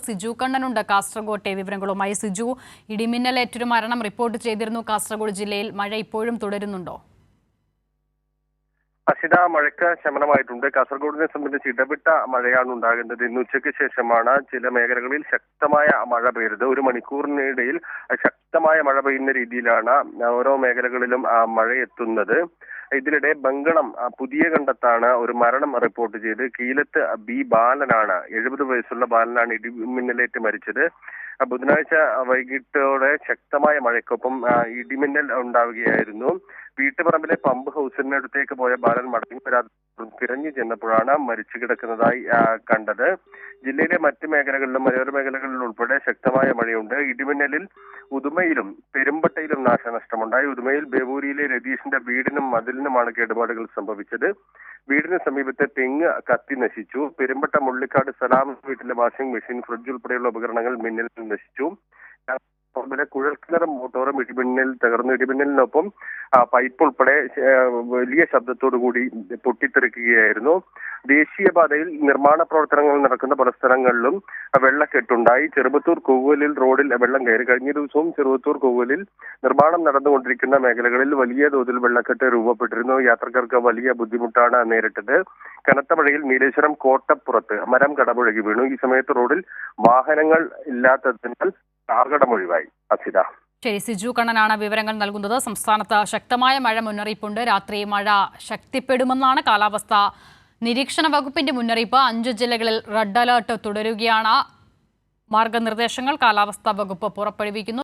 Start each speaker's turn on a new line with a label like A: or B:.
A: സിജു കണ്ണനുണ്ട് കാസർഗോട്ടെ വിവരങ്ങളുമായി. സിജു, ഇടിമിന്നലേറ്റൊരു മരണം റിപ്പോർട്ട് ചെയ്തിരുന്നു കാസർഗോഡ് ജില്ലയിൽ. മഴ ഇപ്പോഴും തുടരുന്നുണ്ടോ?
B: അഷിത, മഴയ്ക്ക് ശമനമായിട്ടുണ്ട്. കാസർഗോഡിനെ സംബന്ധിച്ച് ഇടവിട്ട മഴയാണ് ഉണ്ടാകുന്നത്. ഇന്ന് ഉച്ചയ്ക്ക് ശേഷമാണ് ചില മേഖലകളിൽ ശക്തമായ മഴ പെയ്തത്. ഒരു മണിക്കൂറിനിടയിൽ ശക്തമായ മഴ പെയ്യുന്ന രീതിയിലാണ് ഓരോ മേഖലകളിലും മഴ എത്തുന്നത്. ഇതിനിടെ ബങ്കളം പുതിയ കണ്ടത്താണ് ഒരു മരണം റിപ്പോർട്ട് ചെയ്ത്. കീലത്ത് ബി ബാലനാണ്, 70 വയസ്സുള്ള ബാലനാണ് ഇടിമിന്നലേറ്റ് മരിച്ചത്. ബുധനാഴ്ച വൈകിട്ടോടെ ശക്തമായ മഴയ്ക്കൊപ്പം ഇടിമിന്നൽ ഉണ്ടാവുകയായിരുന്നു. വീട്ടുപറമ്പിലെ പമ്പ് ഹൗസിനടുത്തേക്ക് പോയ ബാലൻ മടങ്ങി വരാതെ തിരഞ്ഞു ചെന്നപ്പോഴാണ് മരിച്ചു കിടക്കുന്നതായി കണ്ടത്. ജില്ലയിലെ മറ്റ് മേഖലകളിലും മലയോര മേഖലകളിലും ഉൾപ്പെടെ ശക്തമായ മഴയുണ്ട്. ഇടിമിന്നലിൽ ഉദുമയിലും പെരുമ്പട്ടയിലും നാശനഷ്ടമുണ്ടായി. ഉദുമയിൽ ബേവൂരിയിലെ രതീഷിന്റെ വീടിനും മതിലിനുമാണ് കേടുപാടുകൾ സംഭവിച്ചത്. വീടിന് സമീപത്തെ തെങ്ങ് കത്തി നശിച്ചു. പെരുമ്പട്ട മുള്ളിക്കാട് സലാം വീട്ടിലെ വാഷിംഗ് മെഷീൻ, ഫ്രിഡ്ജ് ഉൾപ്പെടെയുള്ള ഉപകരണങ്ങൾ മിന്നലിൽ നശിച്ചു. കുഴൽക്കിണറും മോട്ടോറും ഇടിമിന്നൽ തകർന്നു. ഇടിമിന്നലിനൊപ്പം പൈപ്പ് ഉൾപ്പെടെ വലിയ ശബ്ദത്തോടു കൂടി പൊട്ടിത്തെറിക്കുകയായിരുന്നു. ദേശീയപാതയിൽ നിർമ്മാണ പ്രവർത്തനങ്ങൾ നടക്കുന്ന പല സ്ഥലങ്ങളിലും വെള്ളക്കെട്ടുണ്ടായി. ചെറുവത്തൂർ കൂവലിൽ റോഡിൽ വെള്ളം കയറി. കഴിഞ്ഞ ദിവസവും ചെറുവത്തൂർ കൂവലിൽ നിർമ്മാണം നടന്നുകൊണ്ടിരിക്കുന്ന മേഖലകളിൽ വലിയ തോതിൽ വെള്ളക്കെട്ട് രൂപപ്പെട്ടിരുന്നു. യാത്രക്കാർക്ക് വലിയ ബുദ്ധിമുട്ടാണ് നേരിട്ടത്. കനത്ത മഴയിൽ നീലേശ്വരം കോട്ടപ്പുറത്ത് മരം കടപുഴകി വീണു. ഈ സമയത്ത് റോഡിൽ വാഹനങ്ങൾ ഇല്ലാത്തതിനാൽ ആർഗടമൊഴിവായി. അസിത.
A: ശരി, സിജു കണ്ണനാണ് വിവരങ്ങൾ നൽകുന്നത്. സംസ്ഥാനത്ത് ശക്തമായ മഴ മുന്നറിയിപ്പുണ്ട്. രാത്രി മഴ ശക്തിപ്പെടുമെന്നാണ് കാലാവസ്ഥാ നിരീക്ഷണ വകുപ്പിന്റെ മുന്നറിയിപ്പ്. 5 ജില്ലകളിൽ റെഡ് അലേർട്ട് തുടരുകയാണ്. മാർഗനിർദ്ദേശങ്ങൾ കാലാവസ്ഥാ വകുപ്പ് പുറപ്പെടുവിക്കുന്നു.